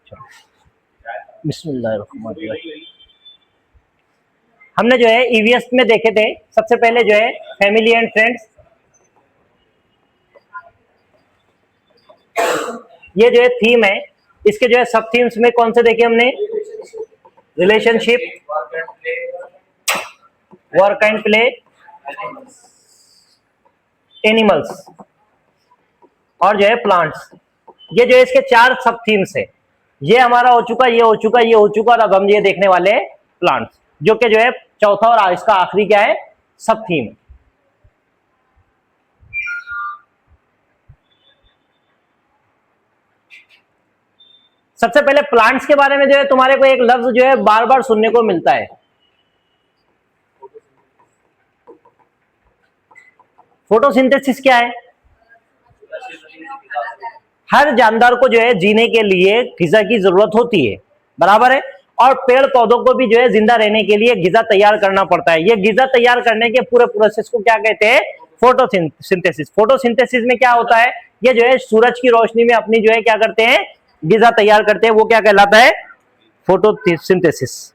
चलो, बिस्मिल्लाहिर्रहमानिर्रहीम। हमने जो है ईवीएस में देखे थे सबसे पहले जो है फैमिली एंड फ्रेंड्स। ये जो है थीम है, इसके जो है सब थीम्स में कौन से देखे हमने? Relationship, work and play, animals और जो है प्लांट्स। ये जो है इसके 4 सब थीम्स है। ये हमारा हो चुका, ये हो चुका, ये हो चुका, और अब हम ये देखने वाले हैं प्लांट्स, जो कि जो है चौथा और इसका आखिरी क्या है? सब थीम। सबसे पहले प्लांट्स के बारे में जो है तुम्हारे को एक लफ्ज जो है बार बार सुनने को मिलता है, फोटोसिंथेसिस। क्या है? हर जानदार को जो है जीने के लिए ग़िज़ा की जरूरत होती है, बराबर है। और पेड़ पौधों को भी जो है जिंदा रहने के लिए ग़िज़ा तैयार करना पड़ता है। ये ग़िज़ा तैयार करने के पूरे प्रोसेस को क्या कहते हैं? फोटोसिंथेसिस। फोटोसिंथेसिस में क्या होता है? ये जो है सूरज की रोशनी में अपनी जो है क्या करते हैं? ग़िज़ा तैयार करते हैं। वो क्या कहलाता है? फोटोसिंथेसिस।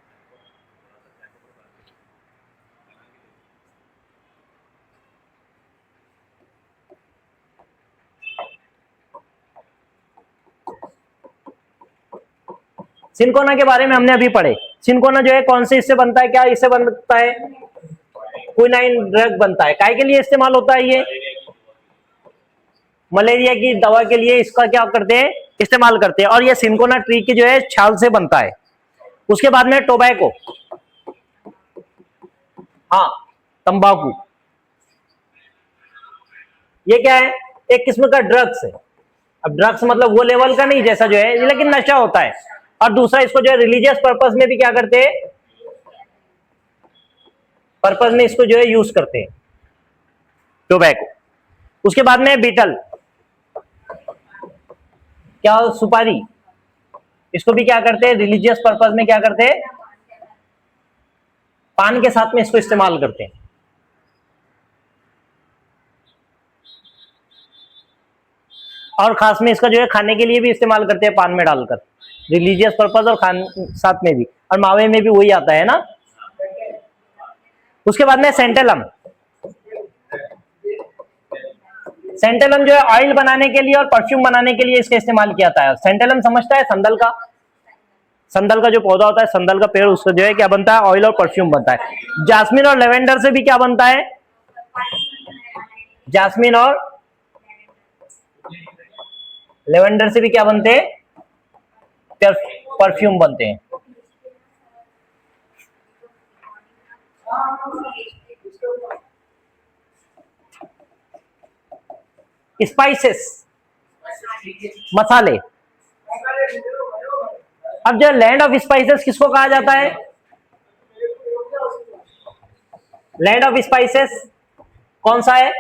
सिनकोना के बारे में हमने अभी पढ़े। सिनकोना जो है कौन से इससे बनता है? क्या इससे बनता है? क्विनाइन ड्रग बनता है। काय के लिए इस्तेमाल होता है? ये मलेरिया की दवा के लिए इसका क्या करते हैं? इस्तेमाल करते हैं। और ये सिनकोना ट्री की जो है छाल से बनता है। उसके बाद में टोबैको, हाँ, तंबाकू। ये क्या है? एक किस्म का ड्रग्स है। अब ड्रग्स मतलब वो लेवल का नहीं जैसा जो है, लेकिन नशा होता है। और दूसरा, इसको जो है रिलीजियस पर्पस में भी क्या करते हैं? पर्पस में इसको जो है यूज करते हैं, टोबैको। उसके बाद में बीटल, क्या? सुपारी। इसको भी क्या करते हैं? रिलीजियस पर्पस में क्या करते हैं? पान के साथ में इसको इस्तेमाल करते हैं। और खास में इसका जो है खाने के लिए भी इस्तेमाल करते हैं, पान में डालकर, रिलीजियस पर्पस और खान साथ में भी। और मावे में भी वही आता है ना। उसके बाद में सेंटेलम। सेंटेलम जो है ऑयल बनाने के लिए और परफ्यूम बनाने के लिए इसका इस्तेमाल किया जाता है। सेंटेलम समझता है? संदल का, संदल का जो पौधा होता है, संदल का पेड़, उससे जो है क्या बनता है? ऑयल और परफ्यूम बनता है। जास्मिन और लेवेंडर से भी क्या बनता है? जास्मिन और लेवेंडर से भी क्या बनते हैं? परफ्यूम बनते हैं। स्पाइसेस, मसाले। अब जो लैंड ऑफ स्पाइसेस किसको कहा जाता है? लैंड ऑफ स्पाइसेस कौन सा है?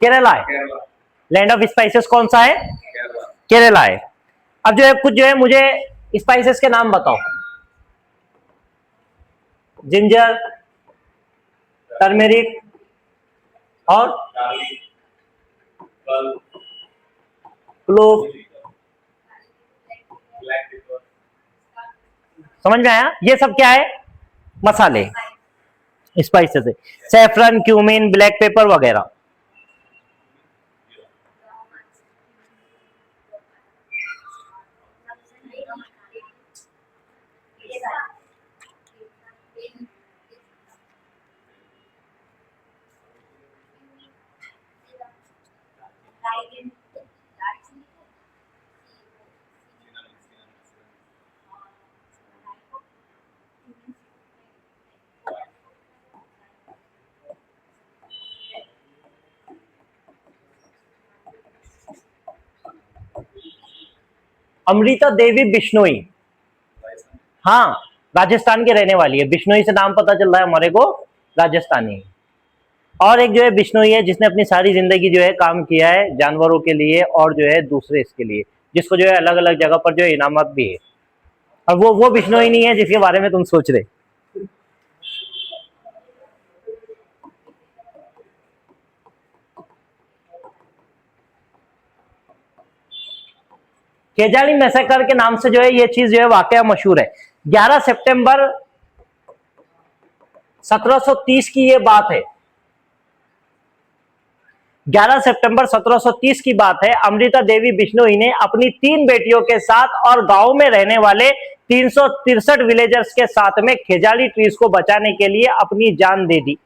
केरला है। लैंड ऑफ स्पाइसेस कौन सा है? केरला है। अब जो है कुछ जो है मुझे स्पाइसेस के नाम बताओ। जिंजर, टर्मेरिक और क्लोव। समझ में आया? ये सब क्या है? मसाले, स्पाइसेस है। सैफरन, क्यूमिन, ब्लैक पेपर वगैरह। अमृता देवी बिश्नोई, हाँ, राजस्थान की रहने वाली है। बिश्नोई से नाम पता चल रहा है हमारे को, राजस्थानी। और एक जो है बिश्नोई है जिसने अपनी सारी जिंदगी जो है काम किया है जानवरों के लिए और जो है दूसरे इसके लिए, जिसको जो है अलग अलग जगह पर जो है इनामत भी है। और वो बिश्नोई नहीं है जिसके बारे में तुम सोच रहे। खेजाली मैसेकर के नाम से जो है ये चीज जो है वाकया मशहूर है। 11 सितंबर 1730 की ये बात है। 11 सितंबर 1730 की बात है। अमृता देवी बिश्नोई ने अपनी 3 बेटियों के साथ और गांव में रहने वाले 363 विलेजर्स के साथ में खेजाली ट्रीज को बचाने के लिए अपनी जान दे दी।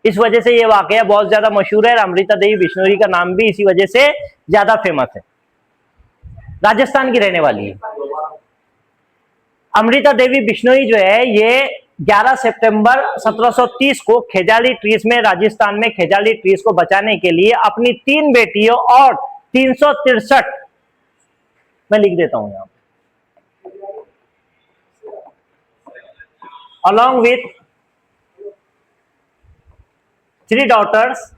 इस वजह से ये वाकया बहुत ज्यादा मशहूर है। अमृता देवी बिश्नोई का नाम भी इसी वजह से ज्यादा फेमस है। राजस्थान की रहने वाली है अमृता देवी बिश्नोई जो है ये 11 सितंबर 1730 को खेजाली ट्रीज में, राजस्थान में खेजाली ट्रीज को बचाने के लिए अपनी 3 बेटियों और 363, मैं लिख देता हूं यहां, along with 3 daughters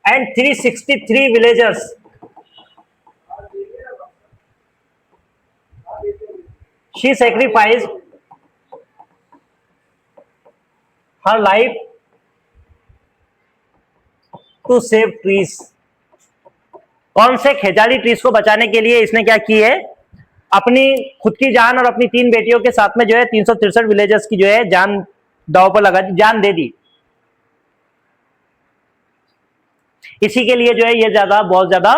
and 363 villagers, she sacrificed her life to save trees। कौन से खेजाली ट्रीज को बचाने के लिए इसने क्या की है, अपनी खुद की जान और अपनी 3 बेटियों के साथ में जो है 363 विलेजर्स की जो है जान दांव पर लगा दी, जान दे दी। इसी के लिए जो है ये ज्यादा बहुत ज्यादा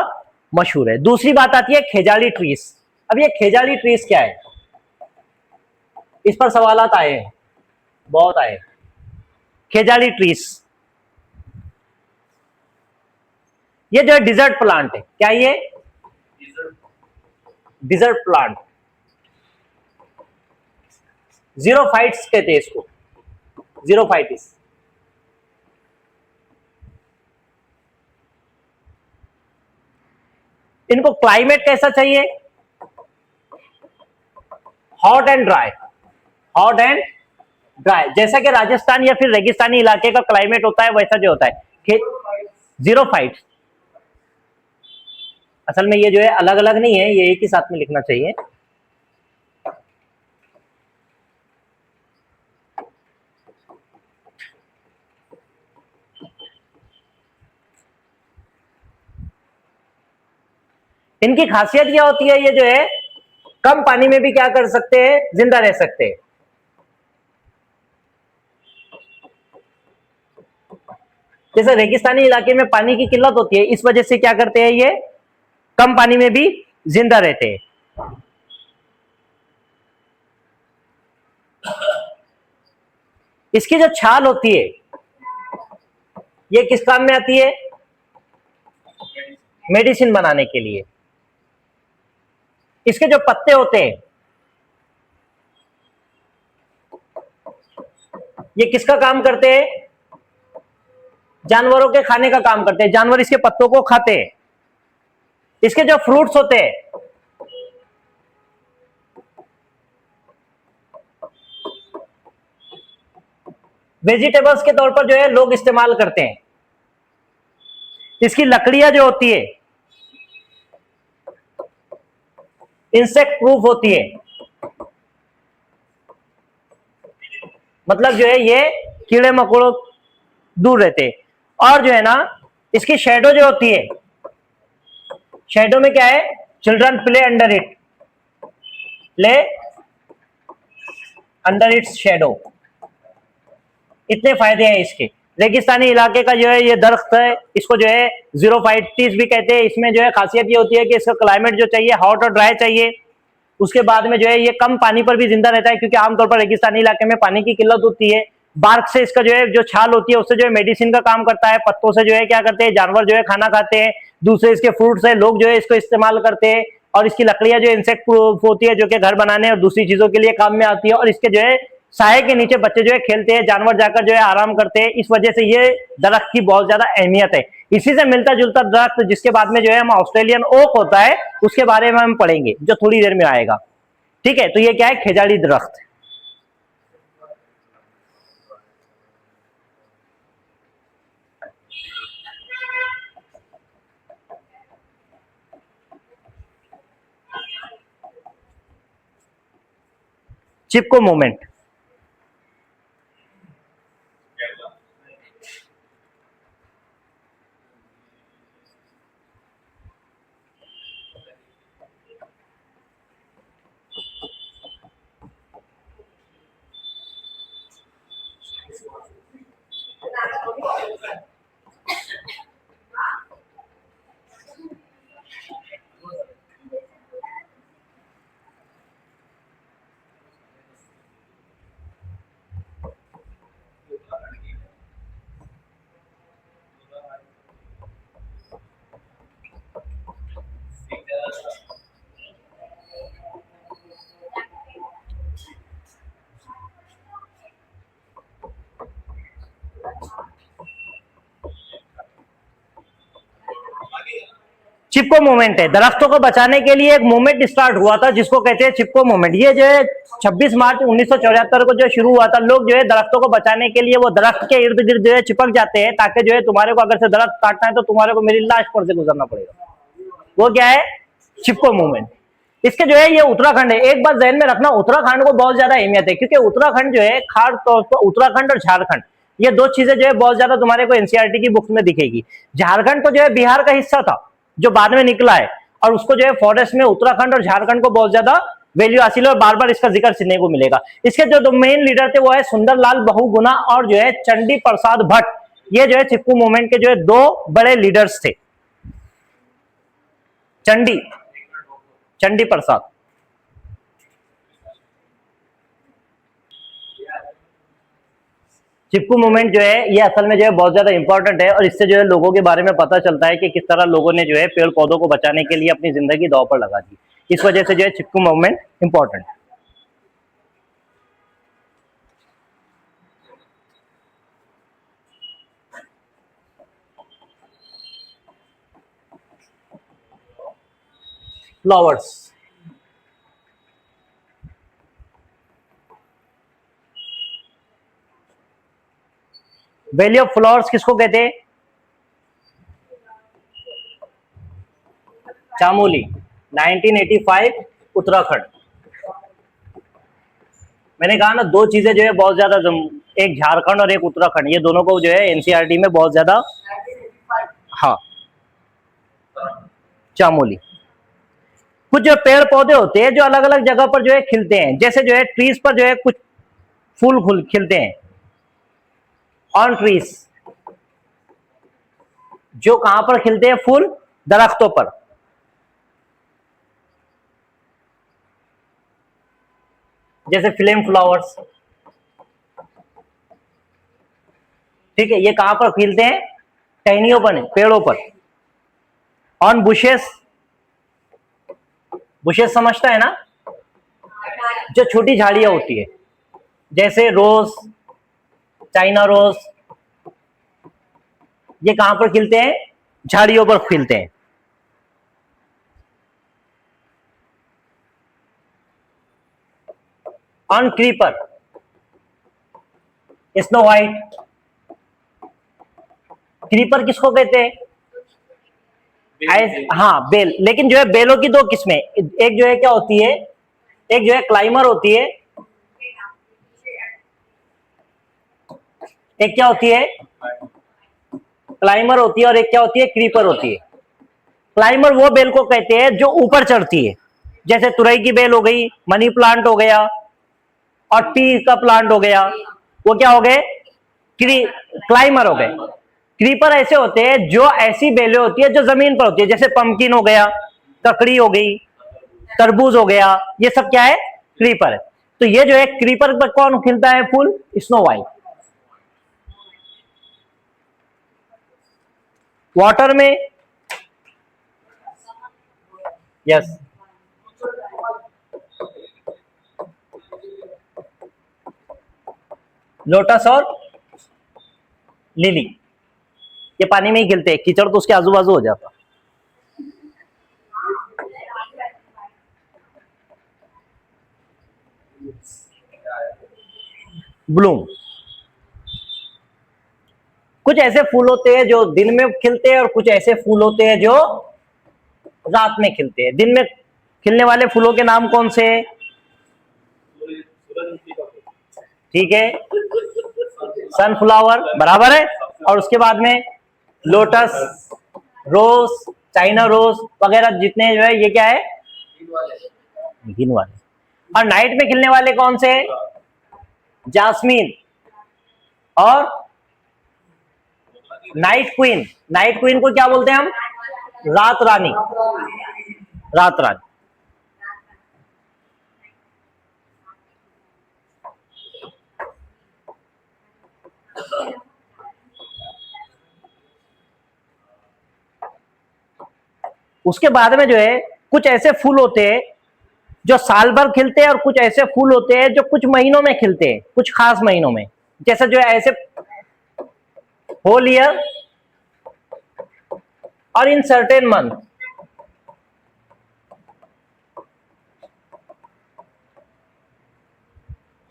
मशहूर है। दूसरी बात आती है खेजाली ट्रीज। अब ये खेजाली ट्रीज क्या है, इस पर सवालात आए हैं, बहुत आए। खेजाली ट्रीज ये जो है डिजर्ट प्लांट है। क्या ये डिजर्ट प्लांट, जीरोफाइट्स कहते हैं इसको, जीरोफाइटिस। इनको क्लाइमेट कैसा चाहिए, hot and dry, hot and dry, जैसा कि राजस्थान या फिर रेगिस्तानी इलाके का क्लाइमेट होता है वैसा जो होता है। जीरोफाइट, असल में ये जो है अलग अलग नहीं है, ये एक ही साथ में लिखना चाहिए। इनकी खासियत क्या होती है, ये जो है कम पानी में भी क्या कर सकते हैं, जिंदा रह सकते हैं। जैसे रेगिस्तानी इलाके में पानी की किल्लत होती है, इस वजह से क्या करते हैं, ये कम पानी में भी जिंदा रहते हैं। इसकी जो छाल होती है ये किस काम में आती है, मेडिसिन बनाने के लिए। इसके जो पत्ते होते हैं ये किसका काम करते हैं, जानवरों के खाने का काम करते हैं, जानवर इसके पत्तों को खाते हैं। इसके जो फ्रूट्स होते हैं वेजिटेबल्स के तौर पर जो है लोग इस्तेमाल करते हैं। इसकी लकड़ियां जो होती है इंसेक्ट प्रूफ होती है, मतलब जो है ये कीड़े मकोड़ों दूर रहते हैं। और जो है ना इसकी शेडो जो होती है, शेडो में क्या है, children play under it, play under its shadow. इतने फायदे हैं इसके। रेगिस्तानी इलाके का जो है ये दरख्त है, इसको जो है जीरोफाइटिस भी कहते हैं। इसमें जो है खासियत ये होती है कि इसका क्लाइमेट जो चाहिए हॉट और ड्राई चाहिए। उसके बाद में जो है ये कम पानी पर भी जिंदा रहता है, क्योंकि आमतौर पर रेगिस्तानी इलाके में पानी की किल्लत होती है। बार्क से इसका जो है जो छाल होती है उससे जो है मेडिसिन का काम करता है। पत्तों से जो है क्या करते हैं, जानवर जो है खाना खाते हैं। दूसरे इसके फ्रूट्स है, लोग जो है इसको इस्तेमाल करते हैं। और इसकी लकड़ियां जो इंसेक्ट प्रूफ होती है, जो कि घर बनाने और दूसरी चीजों के लिए काम में आती है। और इसके जो है साये के नीचे बच्चे जो है खेलते हैं, जानवर जाकर जो है आराम करते हैं। इस वजह से ये दरख्त की बहुत ज्यादा अहमियत है। इसी से मिलता जुलता दरख्त जिसके बाद में जो है हम ऑस्ट्रेलियन ओक होता है उसके बारे में हम पढ़ेंगे जो थोड़ी देर में आएगा। ठीक है, तो ये क्या है, खेजाली दरख्त। चिपको मूवमेंट, चिपको मूवमेंट है। दरख्तों को बचाने के लिए एक मूवमेंट स्टार्ट हुआ था जिसको कहते हैं चिपको मूवमेंट। ये जो है 26 मार्च 1974 को जो शुरू हुआ था। लोग जो है दरख्तों को बचाने के लिए वो दरख्त के इर्द गिर्द जो है चिपक जाते हैं ताकि जो है तुम्हारे को अगर से दरख्त काटना है तो तुम्हारे को मेरी लाश पर से गुजरना पड़ेगा। वो क्या है? चिपको मूवमेंट। इसके जो है ये उत्तराखंड है। एक बात जहन में रखना, उत्तराखंड को बहुत ज्यादा अहमियत है क्योंकि उत्तराखंड जो है खास तौर पर उत्तराखंड और झारखंड, ये दो चीजें जो है बहुत ज्यादा तुम्हारे को एनसीईआरटी की बुक में दिखेगी। झारखंड तो जो है बिहार का हिस्सा था जो बाद में निकला है, और उसको जो है फॉरेस्ट में उत्तराखंड और झारखंड को बहुत ज्यादा वैल्यू हासिल है और बार बार इसका जिक्र सुनने को मिलेगा। इसके जो दो मेन लीडर थे वो है सुंदरलाल बहुगुणा और जो है चंडी प्रसाद भट्ट। ये जो है चिपको मूवमेंट के जो है दो बड़े लीडर्स थे। चंडी प्रसाद। चिपको मूवमेंट जो है ये असल में जो है बहुत ज्यादा इंपॉर्टेंट है और इससे जो है लोगों के बारे में पता चलता है कि किस तरह लोगों ने जो है पेड़ पौधों को बचाने के लिए अपनी जिंदगी दांव पर लगा दी। इस वजह से जो है चिपको मूवमेंट इंपॉर्टेंट है। फ्लावर्स, वैली ऑफ फ्लावर्स किसको कहते हैं? चामोली, 1985 उत्तराखंड। मैंने कहा ना दो चीजें जो है बहुत ज्यादा, एक झारखंड और एक उत्तराखंड, ये दोनों को जो है एनसीईआरटी में बहुत ज्यादा। हाँ, चामोली। कुछ जो पेड़ पौधे होते हैं जो अलग अलग जगह पर जो है खिलते हैं, जैसे जो है ट्रीज पर जो है कुछ फूल खिलते हैं ऑन ट्रीज। जो कहां पर खिलते हैं फूल? दरख्तों पर। जैसे फ्लेम फ्लावर्स, ठीक है, ये कहां पर खिलते हैं? टहनियों पर, पेड़ों पर। ऑन बुशेस, बुशेस समझता है ना, जो छोटी झाड़ियां होती है जैसे रोज, चाइना रोज, ये कहां पर खिलते हैं? झाड़ियों पर खिलते हैं। On creeper, snow white. Creeper किसको कहते हैं? हाँ, बेल। लेकिन जो है बेलों की दो किस्में, एक जो है क्या होती है, एक जो है क्लाइमर होती है, एक क्या होती है? क्लाइमर होती है, और एक क्या होती है? क्रीपर होती है। क्लाइमर वो बेल को कहते हैं जो ऊपर चढ़ती है, जैसे तुरई की बेल हो गई, मनी प्लांट हो गया और पी का प्लांट हो गया, वो क्या हो गए? क्लाइमर हो गए। क्रीपर ऐसे होते हैं जो ऐसी बेलें होती है जो जमीन पर होती है, जैसे पंपकिन हो गया, ककड़ी हो गई, तरबूज हो गया, ये सब क्या है? क्रीपर है। तो ये जो है क्रीपर पर कौन खिलता है फूल? Snow white. वाटर में, यस, लोटस और लिली, ये पानी में ही खिलते हैं, कीचड़ तो उसके आजू बाजू हो जाता। ब्लूम, कुछ ऐसे फूल होते हैं जो दिन में खिलते हैं और कुछ ऐसे फूल होते हैं जो रात में खिलते हैं। दिन में खिलने वाले फूलों के नाम कौन से? ठीक है, सनफ्लावर, बराबर है। और उसके बाद में लोटस, रोज, चाइना रोज वगैरह जितने जो है ये क्या है? ग्रीन वाले। और नाइट में खिलने वाले कौन से? जास्मीन और नाइट क्वीन। नाइट क्वीन को क्या बोलते हैं हम? रात रानी। रात रानी। उसके बाद में जो है कुछ ऐसे फूल होते हैं जो साल भर खिलते हैं और कुछ ऐसे फूल होते हैं जो कुछ महीनों में खिलते हैं, कुछ खास महीनों में। जैसे जो है ऐसे होल ईयर और in certain month,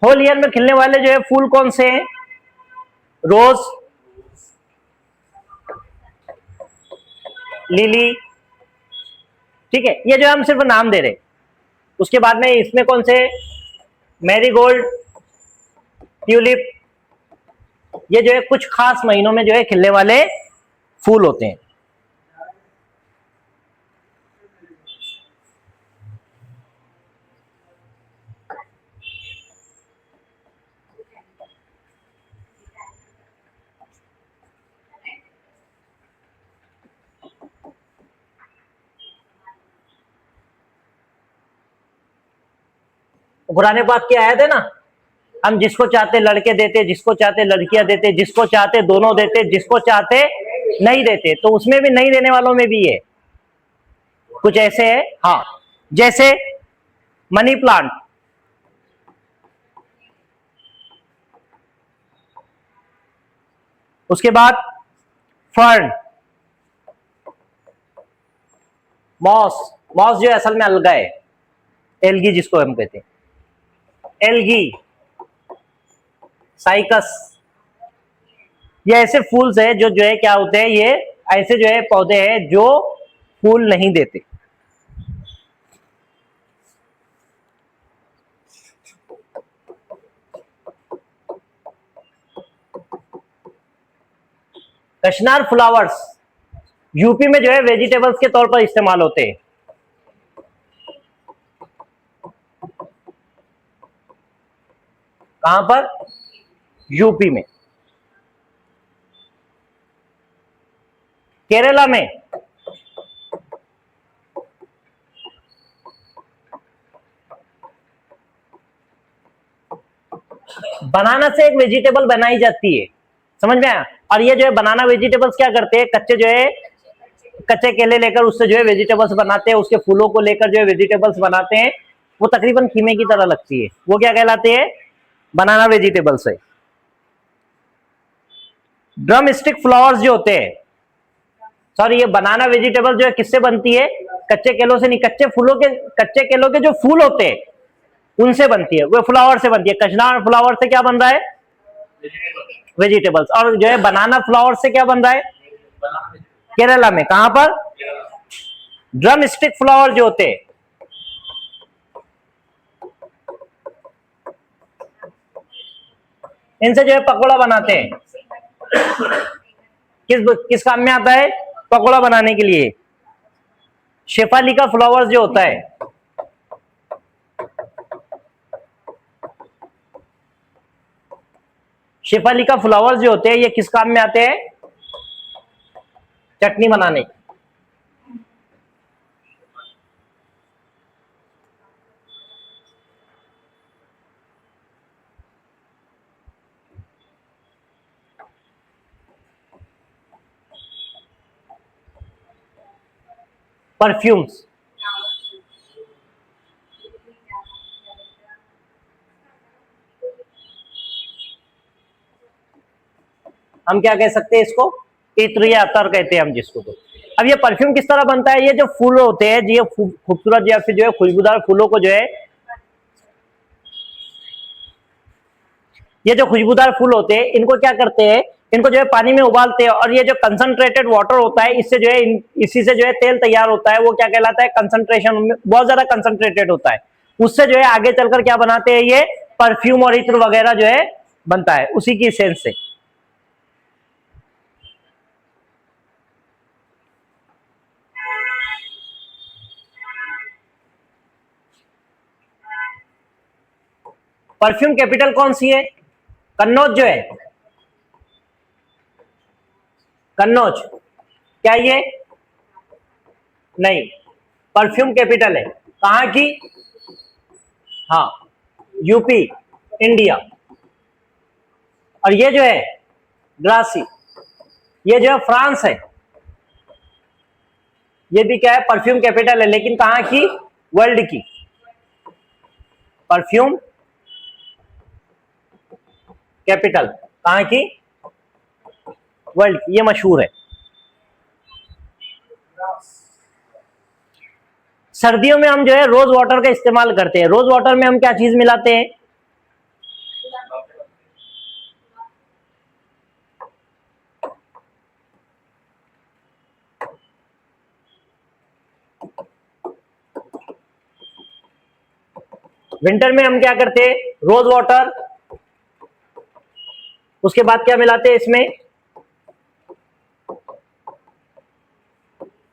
whole year में खिलने वाले जो है फूल कौन से हैं? रोज, लिली, ठीक है, ये जो हम सिर्फ नाम दे रहे। उसके बाद में इसमें कौन से? मैरीगोल्ड, ट्यूलिप, ये जो है कुछ खास महीनों में जो है खिलने वाले फूल होते हैं। कुरान पाक की आयत है ना, हम जिसको चाहते लड़के देते, जिसको चाहते लड़कियां देते, जिसको चाहते दोनों देते, जिसको चाहते नहीं देते। तो उसमें भी नहीं देने वालों में भी है कुछ ऐसे है। हाँ, जैसे मनी प्लांट, उसके बाद फर्न, मॉस, मॉस जो असल में अलगा है, एल्गी जिसको हम कहते हैं, एल्गी, साइकस, ये ऐसे फूल्स है जो है क्या होते हैं, ये ऐसे जो है पौधे हैं जो फूल नहीं देते। कशनार फ्लावर्स यूपी में जो है वेजिटेबल्स के तौर पर इस्तेमाल होते हैं। कहां पर? यूपी में। केरला में बनाना से एक वेजिटेबल बनाई जाती है, समझ में आया? और ये जो है बनाना वेजिटेबल्स क्या करते हैं, कच्चे जो है कच्चे केले लेकर उससे जो है वेजिटेबल्स बनाते हैं, उसके फूलों को लेकर जो है वेजिटेबल्स बनाते हैं। वो तकरीबन खीमे की तरह लगती है, वो क्या कहलाते हैं? बनाना वेजिटेबल्स है। ड्रम स्टिक फ्लावर्स जो होते हैं, सॉरी, ये बनाना वेजिटेबल जो है किससे बनती है? कच्चे केलों से नहीं, कच्चे केलों के जो फूल होते हैं उनसे बनती है, वो फ्लावर से बनती है। कचनार फ्लावर से क्या बन रहा है? वेजिटेबल्स। और जो है बनाना फ्लावर से क्या बन रहा है? केरला में। कहां पर? ड्रम स्टिक फ्लावर जो होते हैं, इनसे जो है पकौड़ा बनाते हैं। किस किस काम में आता है? पकौड़ा बनाने के लिए। शेफाली का फ्लावर्स जो होता है, शेफाली का फ्लावर्स जो होते हैं, ये किस काम में आते हैं? चटनी बनाने। परफ्यूम्स, हम क्या कह सकते हैं इसको? इत्र या अतर कहते हैं हम जिसको। तो अब ये परफ्यूम किस तरह बनता है? ये जो फूल होते हैं, ये खूबसूरत या फिर जो है खुशबूदार फूलों को जो है, ये जो खुशबूदार फूल होते हैं इनको क्या करते हैं? इनको जो है पानी में उबालते हैं, और ये जो कंसंट्रेटेड वाटर होता है इससे जो है इसी से जो है तेल तैयार होता है। वो क्या कहलाता है? कंसंट्रेशन बहुत ज्यादा कंसंट्रेटेड होता है। उससे जो है आगे चलकर क्या बनाते हैं? ये परफ्यूम और इत्र वगैरह जो है बनता है उसी की सेंस से। परफ्यूम कैपिटल कौन सी है? कन्नौज जो है, कन्नौज, क्या ये? नहीं, परफ्यूम कैपिटल है कहां की? हाँ, यूपी, इंडिया। और ये जो है ग्रासी, ये जो है फ्रांस है। ये भी क्या है? परफ्यूम कैपिटल है, लेकिन कहां की? वर्ल्ड की। परफ्यूम कैपिटल कहां की? वर्ल्ड की, ये मशहूर है। सर्दियों में हम जो है रोज वाटर का इस्तेमाल करते हैं। रोज वाटर में हम क्या चीज मिलाते हैं? विंटर में हम क्या करते हैं, रोज वाटर, उसके बाद क्या मिलाते हैं इसमें,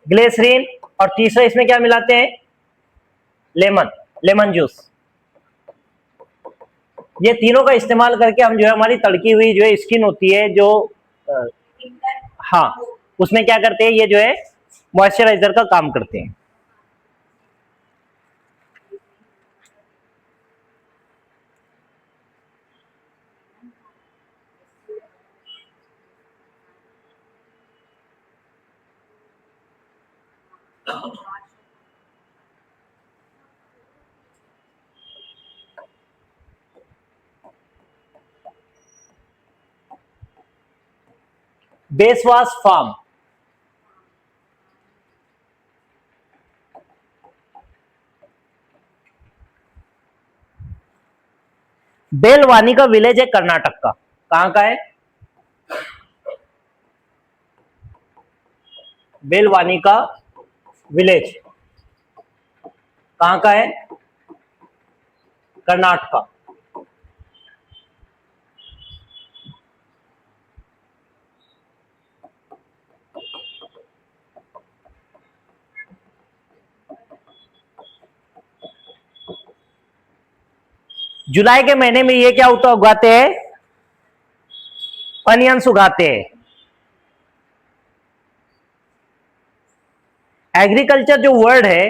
ग्लिसरीन, और तीसरा इसमें क्या मिलाते हैं, लेमन, लेमन जूस। ये तीनों का इस्तेमाल करके हम जो है हमारी तड़की हुई जो है स्किन होती है जो हाँ, उसमें क्या करते हैं, ये जो है मॉइस्चराइजर का काम करते हैं। बेसवास फार्म, बेलवानी का विलेज है कर्नाटक का, कहां का है, बेलवानी का विलेज कहां का है, कर्नाटक का। जुलाई के महीने में ये क्या होता उगाते हैं, अनियंस उगाते हैं। एग्रीकल्चर जो वर्ड है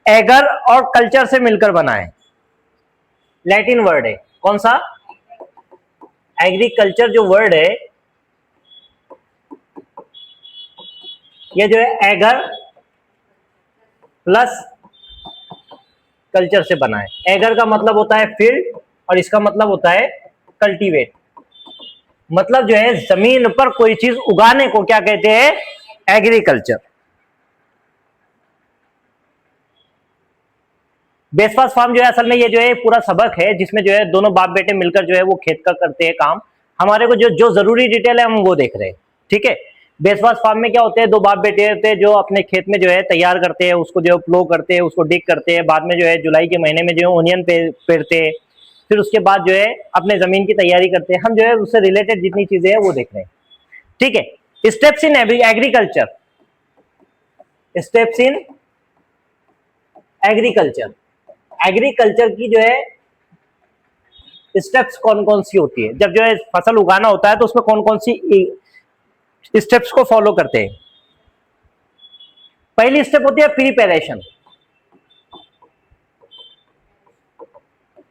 एगर और कल्चर से मिलकर बना है, लैटिन वर्ड है, कौन सा, एग्रीकल्चर जो वर्ड है ये जो है एगर प्लस कल्चर से बना है। एगर का मतलब होता है फील्ड और इसका मतलब होता है कल्टीवेट, मतलब जो है जमीन पर कोई चीज उगाने को क्या कहते हैं, एग्रीकल्चर। बेसवास फार्म जो है असल में ये जो है पूरा सबक है जिसमें जो है दोनों बाप बेटे मिलकर जो है वो खेत का करते हैं काम। हमारे को जो जो जरूरी डिटेल है हम वो देख रहे हैं, ठीक है। बेसवास फार्म में क्या होते हैं, दो बाप बेटे होते हैं जो अपने खेत में जो है तैयार करते हैं, उसको जो है प्लो करते हैं, उसको डिग करते हैं, बाद में जो है जुलाई के महीने में जो है ओनियन पेरते हैं, फिर उसके बाद जो है अपने जमीन की तैयारी करते हैं। हम जो है उससे रिलेटेड जितनी चीजें हैं वो देख रहे हैं, ठीक है। Steps in agriculture, steps in agriculture, agriculture की जो है स्टेप्स कौन कौन सी होती है, जब जो है फसल उगाना होता है तो उसमें कौन कौन सी स्टेप्स को फॉलो करते हैं। पहली स्टेप होती है प्रिपरेशन,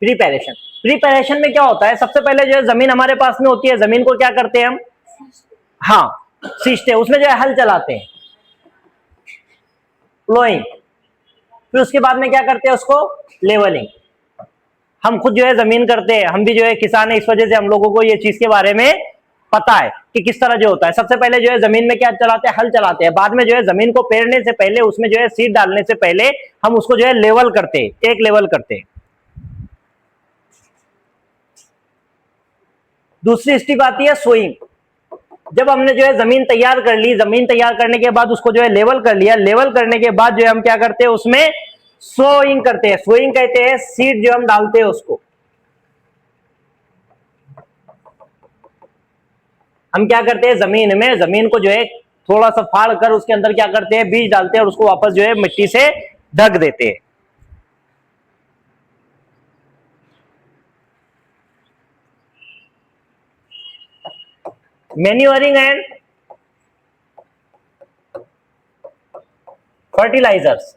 प्रिपरेशन, प्रिपरेशन में क्या होता है, सबसे पहले जो है जमीन हमारे पास में होती है, जमीन को क्या करते हैं हम, हाँ सींचते हैं, उसमें जो है हल चलाते हैं, प्लोइंग, फिर उसके बाद में क्या करते हैं उसको लेवलिंग। हम खुद जो है जमीन करते हैं, हम भी जो है किसान है, इस वजह से हम लोगों को ये चीज के बारे में पता है कि किस तरह जो होता है। सबसे पहले जो है जमीन में क्या चलाते हैं, हल चलाते हैं, बाद में जो है जमीन को पेरने से पहले उसमें जो है सीड डालने से पहले हम उसको जो है लेवल करते हैं, एक लेवल करते हैं। दूसरी स्टेप आती है सोइंग, जब हमने जो है जमीन तैयार कर ली, जमीन तैयार करने के बाद उसको जो है लेवल कर लिया, लेवल करने के बाद जो है हम क्या करते हैं उसमें सोइंग करते हैं। सोइंग कहते हैं सीड जो हम डालते हैं उसको, हम क्या करते हैं जमीन में, जमीन को जो है थोड़ा सा फाड़ कर उसके अंदर क्या करते हैं बीज डालते हैं और उसको वापस जो है मिट्टी से ढक देते हैं। मैन्योरिंग एंड फर्टिलाइजर्स,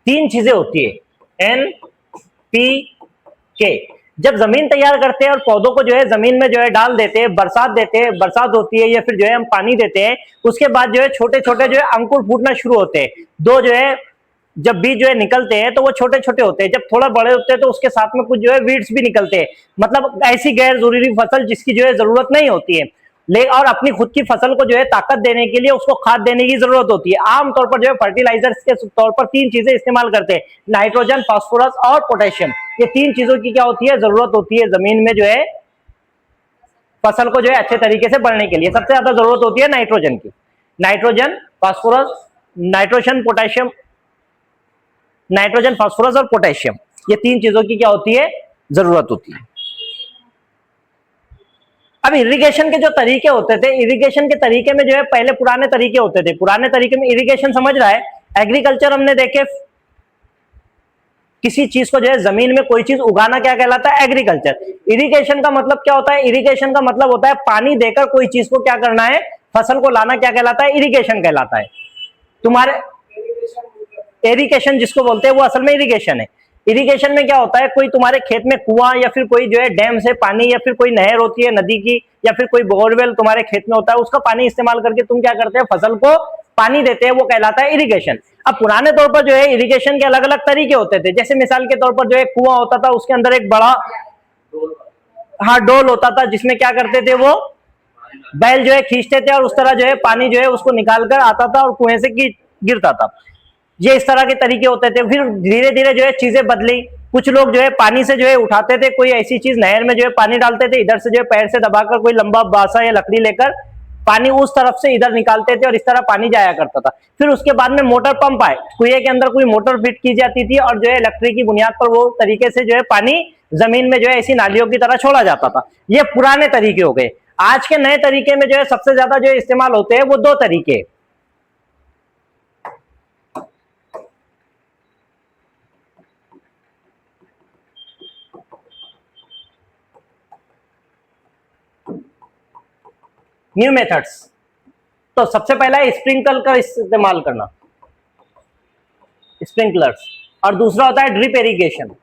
तीन चीजें होती है एन पी के। जब जमीन तैयार करते हैं और पौधों को जो है जमीन में जो है डाल देते हैं, बरसात देते हैं, बरसात होती है या फिर जो है हम पानी देते हैं, उसके बाद जो है छोटे छोटे जो है अंकुर फूटना शुरू होते हैं। दो जो है जब बीज जो है निकलते हैं तो वो छोटे छोटे होते हैं, जब थोड़ा बड़े होते हैं तो उसके साथ में कुछ जो है वीड्स भी निकलते हैं, मतलब ऐसी गैर जरूरी फसल जिसकी जो है जरूरत नहीं होती है। ले और अपनी खुद की फसल को जो है ताकत देने के लिए उसको खाद देने की जरूरत होती है। आमतौर पर जो है फर्टिलाइजर्स के तौर पर तीन चीजें इस्तेमाल करते हैं, नाइट्रोजन, फास्फोरस और पोटेशियम। ये तीन चीजों की क्या होती है, जरूरत होती है जमीन में जो है फसल को जो है अच्छे तरीके से बढ़ने के लिए। सबसे ज्यादा जरूरत होती है नाइट्रोजन की, nitrogen, phosphorus, nitrogen, potassium, nitrogen, phosphorus और पोटेशियम, ये तीन चीजों की क्या होती है, जरूरत होती है। अब इरिगेशन के जो तरीके होते थे, इरिगेशन के तरीके में जो है पहले पुराने तरीके होते थे, पुराने तरीके में इरिगेशन समझ रहा है, एग्रीकल्चर हमने देखे, किसी चीज को जो है जमीन में कोई चीज उगाना क्या कहलाता है, एग्रीकल्चर। इरिगेशन का मतलब क्या होता है, इरिगेशन का मतलब होता है पानी देकर कोई चीज को क्या करना है, फसल को लाना, क्या कहलाता है, इरिगेशन कहलाता है। तुम्हारे इरिगेशन जिसको बोलते हैं वो असल में इरिगेशन है। इरिगेशन में क्या होता है, कोई तुम्हारे खेत में कुआं या फिर कोई जो है डैम से पानी या फिर कोई नहर होती है नदी की या फिर कोई बोरवेल तुम्हारे खेत में होता है, उसका पानी इस्तेमाल करके तुम क्या करते हैं, फसल को पानी देते हैं, वो कहलाता है इरिगेशन। अब पुराने तौर पर जो है इरिगेशन के अलग अलग तरीके होते थे, जैसे मिसाल के तौर पर जो है कुआं होता था, उसके अंदर एक बड़ा हाँ डोल होता था, जिसमें क्या करते थे वो बैल जो है खींचते थे और उस तरह जो है पानी जो है उसको निकाल कर आता था और कुएं से गिरता था। ये इस तरह के तरीके होते थे। फिर धीरे धीरे जो है चीजें बदली, कुछ लोग जो है पानी से जो है उठाते थे, कोई ऐसी चीज नहर में जो है पानी डालते थे, इधर से जो है पैर से दबाकर कोई लंबा बासा या लकड़ी लेकर पानी उस तरफ से इधर निकालते थे और इस तरह पानी जाया करता था। फिर उसके बाद में मोटर पंप आए, कुएं के अंदर कोई मोटर फिट की जाती थी और जो है इलेक्ट्रिक की बुनियाद पर वो तरीके से जो है पानी जमीन में जो है ऐसी नालियों की तरह छोड़ा जाता था। ये पुराने तरीके हो गए। आज के नए तरीके में जो है सबसे ज्यादा जो इस्तेमाल होते हैं वो दो तरीके, न्यू मेथड्स। तो सबसे पहला है स्प्रिंकल का इस्तेमाल करना, स्प्रिंकलर्स, और दूसरा होता है ड्रिप इरिगेशन।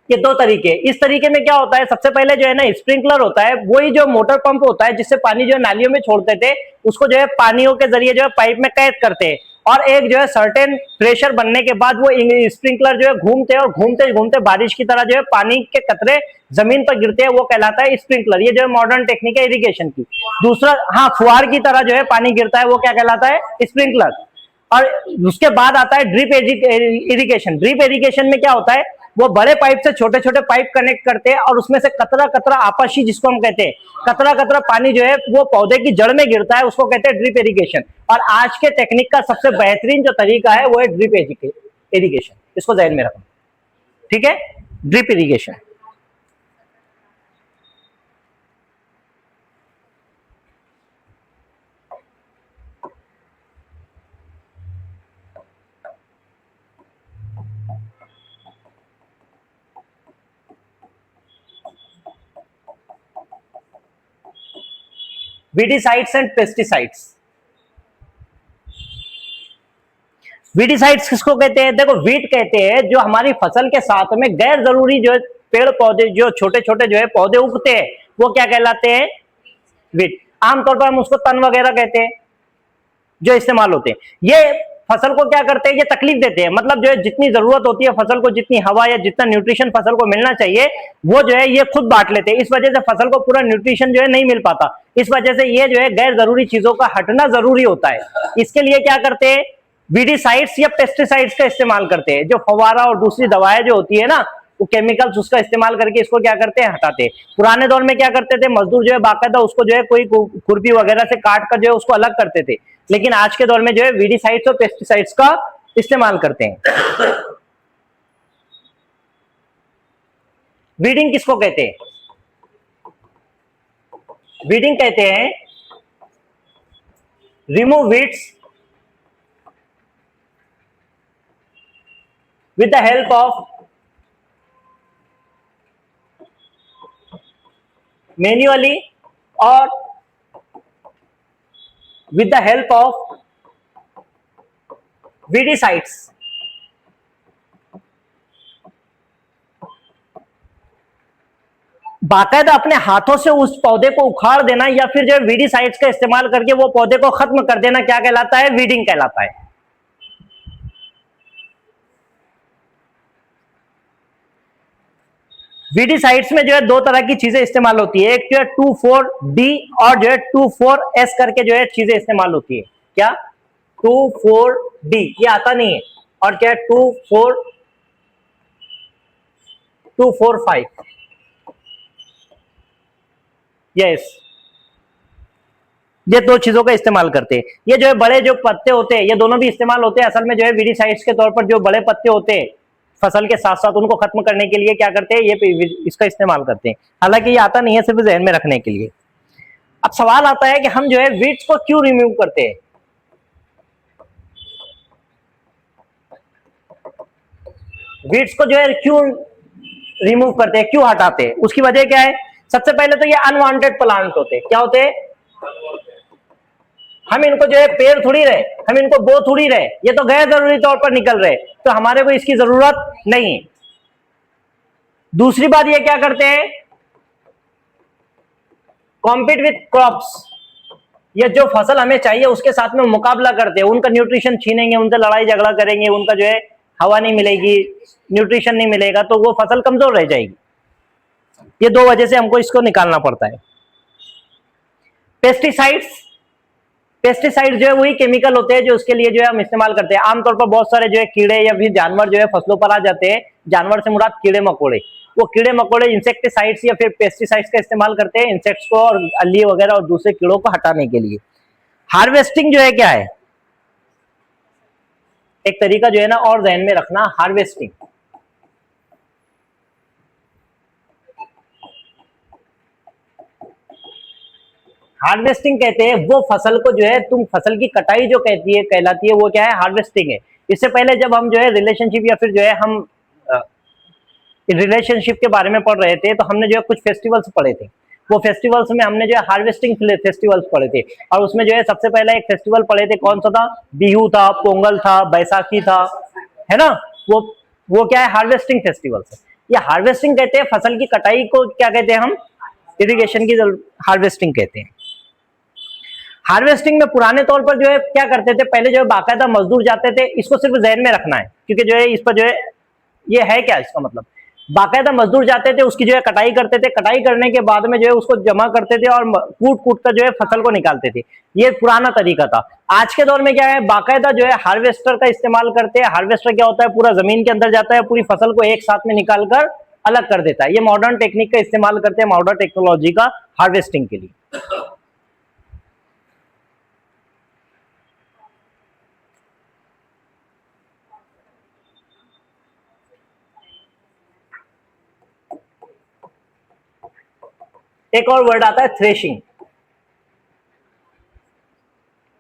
ये दो तरीके। इस तरीके में क्या होता है, सबसे पहले जो है ना स्प्रिंकलर होता है, वही जो मोटर पंप होता है जिससे पानी जो है नालियों में छोड़ते थे, उसको जो है पानियों के जरिए जो है पाइप में कैद करते हैं और एक जो है सर्टेन प्रेशर बनने के बाद वो स्प्रिंकलर जो है घूमते हैं और घूमते घूमते बारिश की तरह जो है पानी के कतरे जमीन पर गिरते हैं, वो कहलाता है स्प्रिंकलर। ये जो है मॉडर्न टेक्निक है इरिगेशन की। दूसरा, हाँ, फुहार की तरह जो है पानी गिरता है, वो क्या कहलाता है, स्प्रिंकलर। और उसके बाद आता है ड्रिप इरिगेशन। ड्रिप इरिगेशन में क्या होता है, वो बड़े पाइप से छोटे छोटे पाइप कनेक्ट करते हैं और उसमें से कतरा कतरा आपसी, जिसको हम कहते हैं कतरा कतरा पानी जो है वो पौधे की जड़ में गिरता है, उसको कहते हैं ड्रिप इरिगेशन। और आज के टेक्निक का सबसे बेहतरीन जो तरीका है वो है ड्रिप इरिगेशन। इसको ध्यान में रखना, ठीक है, drip irrigation. Weedicides and pesticides. Weedicides किसको कहते हैं, देखो वीट कहते हैं जो हमारी फसल के साथ में गैर जरूरी जो पेड़ पौधे, जो छोटे छोटे जो है पौधे उगते हैं, वो क्या कहलाते हैं, वीट। आमतौर पर हम उसको तन वगैरह कहते हैं जो इस्तेमाल होते हैं। ये फसल को क्या करते हैं, ये तकलीफ देते हैं, मतलब जो है जितनी जरूरत होती है फसल को, जितनी हवा या जितना न्यूट्रिशन फसल को मिलना चाहिए, वो जो है ये खुद बांट लेते हैं। इस वजह से फसल को पूरा न्यूट्रिशन जो है नहीं मिल पाता। इस वजह से ये जो है गैर जरूरी चीजों का हटना जरूरी होता है। इसके लिए क्या करते हैं, वीडिसाइड्स या पेस्टिसाइड्स का इस्तेमाल करते हैं। जो फवारा और दूसरी दवाएं जो होती है ना, वो केमिकल्स, उसका इस्तेमाल करके इसको क्या करते हैं, हटाते हैं। पुराने दौर में क्या करते थे, मजदूर जो है बाकायदा उसको जो है कोई खुरपी वगैरह से काट कर जो है उसको अलग करते थे, लेकिन आज के दौर में जो है वीडिसाइड्स और पेस्टिसाइड्स का इस्तेमाल करते हैं। वीडिंग किसको कहते हैं, वीडिंग कहते हैं remove weeds with the help of manually or with the help of weedicides। बाकायदा अपने हाथों से उस पौधे को उखाड़ देना या फिर जो वीडीसाइड्स का इस्तेमाल करके वो पौधे को खत्म कर देना क्या कहलाता है, वीडिंग कहलाता है। वीडीसाइड्स में जो है दो तरह की चीजें इस्तेमाल होती है, एक जो है 2,4-D और जो है 2,4-S करके जो है चीजें इस्तेमाल होती है। क्या 2,4-D ये आता नहीं है, और क्या 2,4-5 यस, ये दो चीजों का इस्तेमाल करते हैं। ये जो है बड़े जो पत्ते होते हैं ये दोनों भी इस्तेमाल होते हैं। असल में जो है वीडीसाइड्स के तौर पर जो बड़े पत्ते होते हैं फसल के साथ साथ उनको खत्म करने के लिए क्या करते हैं, ये इसका इस्तेमाल करते हैं। हालांकि ये आता नहीं है, सिर्फ जहन में रखने के लिए। अब सवाल आता है कि हम जो है वीड्स को क्यों रिमूव करते हैं। वीड्स को जो है क्यों रिमूव करते हैं, क्यों हटाते हैं, उसकी वजह क्या है। सबसे पहले तो ये अनवांटेड प्लांट होते हैं। क्या होते हैं, हम इनको जो है पेड़ थोड़ी रहे, हम इनको बो थोड़ी रहे, ये तो गैर जरूरी तौर पर निकल रहे, तो हमारे को इसकी जरूरत नहीं है। दूसरी बात ये क्या करते हैं, कॉम्पीट विथ क्रॉप्स, ये जो फसल हमें चाहिए उसके साथ में मुकाबला करते हैं, उनका न्यूट्रिशन छीनेंगे, उनसे लड़ाई झगड़ा करेंगे, उनका जो है हवा नहीं मिलेगी, न्यूट्रिशन नहीं मिलेगा, तो वो फसल कमजोर रह जाएगी। ये दो वजह से हमको इसको निकालना पड़ता है। पेस्टिसाइड्स, पेस्टिसाइड जो है वही केमिकल होते हैं जो उसके लिए जो है हम इस्तेमाल करते हैं। आमतौर पर बहुत सारे जो है कीड़े या फिर जानवर जो है फसलों पर आ जाते हैं, जानवर से मुराद कीड़े मकोड़े, वो कीड़े मकोड़े इंसेक्टिसाइड्स या फिर पेस्टिसाइड्स का इस्तेमाल करते हैं इंसेक्ट्स को और अल्ली वगैरह और दूसरे कीड़ों को हटाने के लिए। हार्वेस्टिंग जो है क्या है, एक तरीका जो है ना और ध्यान में रखना, हार्वेस्टिंग हार्वेस्टिंग कहते हैं वो फसल को जो है तुम फसल की कटाई जो कहती है कहलाती है, वो क्या है, हार्वेस्टिंग है। इससे पहले जब हम जो है रिलेशनशिप या फिर जो है हम रिलेशनशिप के बारे में पढ़ रहे थे तो हमने जो है कुछ फेस्टिवल्स पढ़े थे, वो फेस्टिवल्स में हमने जो है हार्वेस्टिंग फेस्टिवल्स पढ़े थे, और उसमें जो है सबसे पहला एक फेस्टिवल पढ़े थे, कौन सा था, बिहू था, पोंगल था, बैसाखी था, है ना। वो क्या है, हार्वेस्टिंग फेस्टिवल्स। ये हार्वेस्टिंग कहते हैं, फसल की कटाई को क्या कहते हैं हम, इरिगेशन की हार्वेस्टिंग कहते हैं। हार्वेस्टिंग में पुराने तौर पर जो है क्या करते थे, पहले जो है बाकायदा मजदूर जाते थे, इसको सिर्फ जहन में रखना है क्योंकि जो है इस पर जो है ये है क्या, इसका मतलब बाकायदा मजदूर जाते थे, उसकी जो है कटाई करते थे, कटाई करने के बाद में जो है उसको जमा करते थे और कूट कूट कर जो है फसल को निकालते थे। ये पुराना तरीका था। आज के दौर में क्या है, बाकायदा जो है हार्वेस्टर का इस्तेमाल करते हैं। हार्वेस्टर क्या होता है, पूरा जमीन के अंदर जाता है, पूरी फसल को एक साथ में निकाल कर अलग कर देता है। ये मॉडर्न टेक्निक का इस्तेमाल करते हैं, मॉडर्न टेक्नोलॉजी का हार्वेस्टिंग के लिए। एक और वर्ड आता है थ्रेशिंग।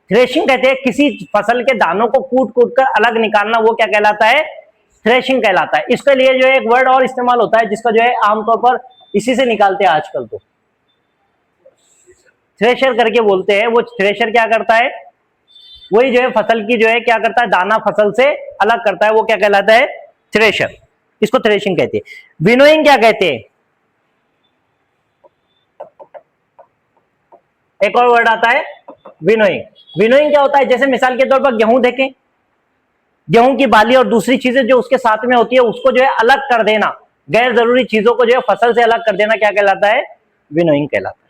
थ्रेशिंग कहते हैं किसी फसल के दानों को कूट कूट कर अलग निकालना, वो क्या कहलाता है, थ्रेशिंग कहलाता है। इसके लिए जो है एक वर्ड और इस्तेमाल होता है जिसका जो है आमतौर पर इसी से निकालते हैं आजकल, तो थ्रेशर करके बोलते हैं। वो थ्रेशर क्या करता है, वही जो है फसल की जो है क्या करता है, दाना फसल से अलग करता है, वो क्या कहलाता है, थ्रेशर। इसको थ्रेशिंग कहते हैं। विनोइंग क्या कहते हैं, एक और वर्ड आता है विनोइंग। विनोइंग क्या होता है, जैसे मिसाल के तौर पर गेहूं देखें, गेहूं की बाली और दूसरी चीजें जो उसके साथ में होती है उसको जो है अलग कर देना, गैर जरूरी चीजों को जो है फसल से अलग कर देना, क्या कहलाता है, विनोइंग कहलाता है।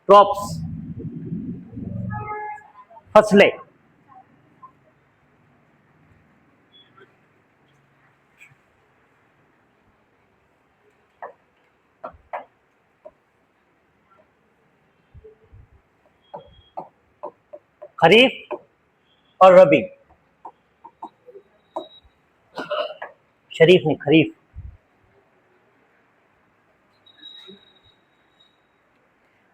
क्रॉप्स, फसलें, खरीफ और रबी, शरीफ नहीं खरीफ।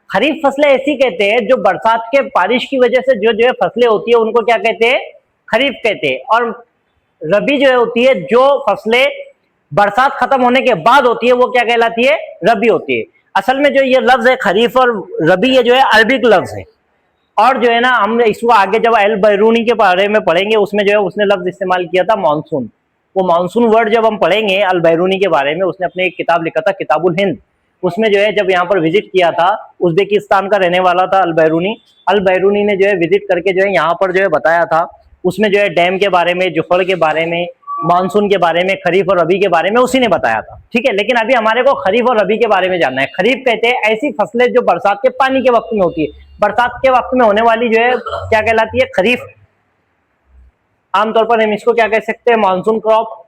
खरीफ फसलें ऐसी कहते हैं जो बरसात के बारिश की वजह से जो है फसलें होती है उनको क्या कहते हैं, खरीफ कहते हैं। और रबी जो है होती है जो फसलें बरसात खत्म होने के बाद होती है वो क्या कहलाती है, रबी होती है। असल में जो ये लफ्ज है खरीफ और रबी, ये जो है अरबिक लफ्ज है, और जो है ना हम इसको आगे जब अल बैरूनी के बारे में पढ़ेंगे उसमें जो है उसने लफ्ज इस्तेमाल किया था मानसून। वो मानसून वर्ड जब हम पढ़ेंगे अल बैरूनी के बारे में, उसने अपने एक किताब लिखा था किताबुल हिंद, उसमें जो है जब यहाँ पर विजिट किया था, उज्बेकिस्तान का रहने वाला था अल बैरूनी ने जो है विजिट करके जो है यहाँ पर जो है बताया था उसमें जो है डैम के बारे में, जोहर के बारे में, मानसून के बारे में, खरीफ और रबी के बारे में उसी ने बताया था। ठीक है, लेकिन अभी हमारे को खरीफ और रबी के बारे में जानना है। खरीफ कहते हैं ऐसी फसलें जो बरसात के पानी के वक्त में होती है। बरसात के वक्त में होने वाली जो है क्या कहलाती है? खरीफ। आमतौर पर हम इसको क्या कह सकते हैं? Monsoon crop.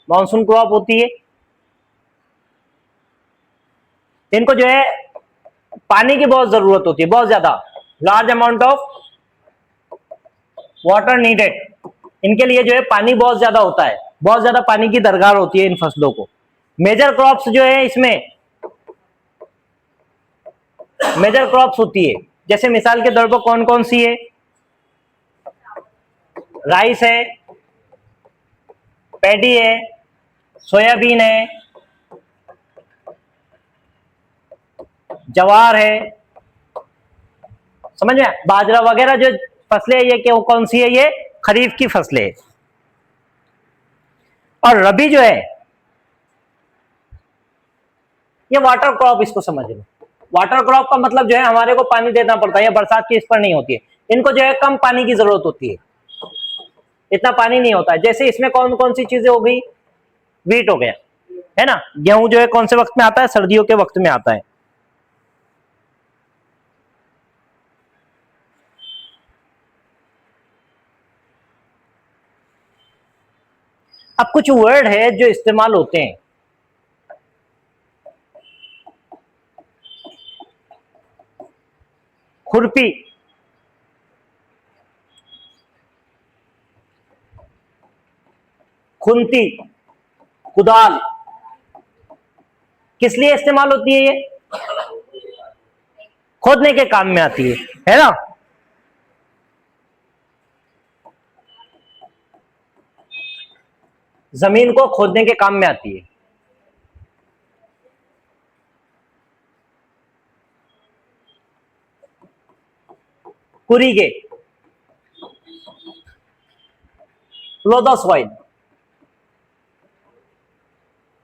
मानसून क्रॉप होती है। इनको जो है पानी की बहुत जरूरत होती है, बहुत ज्यादा, large amount of water needed. इनके लिए जो है पानी बहुत ज्यादा होता है, बहुत ज्यादा पानी की दरकार होती है इन फसलों को। मेजर क्रॉप्स जो है इसमें मेजर क्रॉप्स होती है, जैसे मिसाल के तौर पर कौन कौन सी है? राइस है, पैडी है, सोयाबीन है, जवार है, समझ में? बाजरा वगैरह जो फसलें ये क्यों कौन सी है? ये खरीफ की फसलें। और रबी जो है ये वाटर क्रॉप, इसको समझ लो। वाटर क्रॉप का मतलब जो है हमारे को पानी देना पड़ता है, ये बरसात की इस पर नहीं होती है। इनको जो है कम पानी की जरूरत होती है, इतना पानी नहीं होता है। जैसे इसमें कौन कौन सी चीजें हो गई? वीट हो गया, है ना। गेहूं जो है कौन से वक्त में आता है? सर्दियों के वक्त में आता है। अब कुछ वर्ड है जो इस्तेमाल होते हैं। खुरपी, खुंती, कुदाल, किस लिए इस्तेमाल होती है? ये खोदने के काम में आती है ना। जमीन को खोदने के काम में आती है। कुरीगे, प्लो द सॉइल।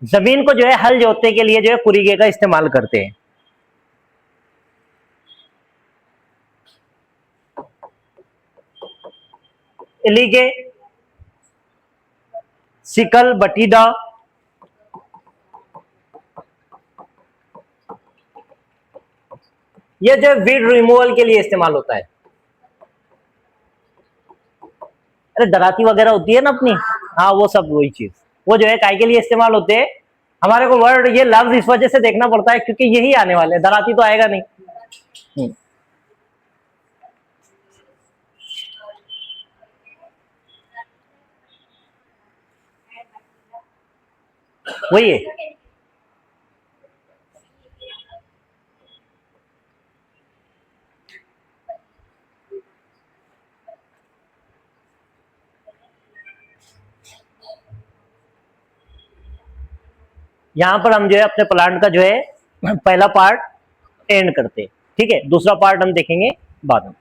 जमीन को जो है हल जोतने के लिए जो है कुरीगे का इस्तेमाल करते हैं। इलीगे, सिकल, बटीडा, ये जो वीड रिमूवल के लिए इस्तेमाल होता है। अरे दराती वगैरह होती है ना अपनी, हाँ वो सब वही चीज, वो जो है काय के लिए इस्तेमाल होते हैं। हमारे को वर्ड ये लफ्ज इस वजह से देखना पड़ता है क्योंकि यही आने वाले हैं, दराती तो आएगा नहीं। वही है। यहां पर हम जो है अपने प्लांट का जो है पहला पार्ट एंड करते हैं। ठीक है, दूसरा पार्ट हम देखेंगे बाद में।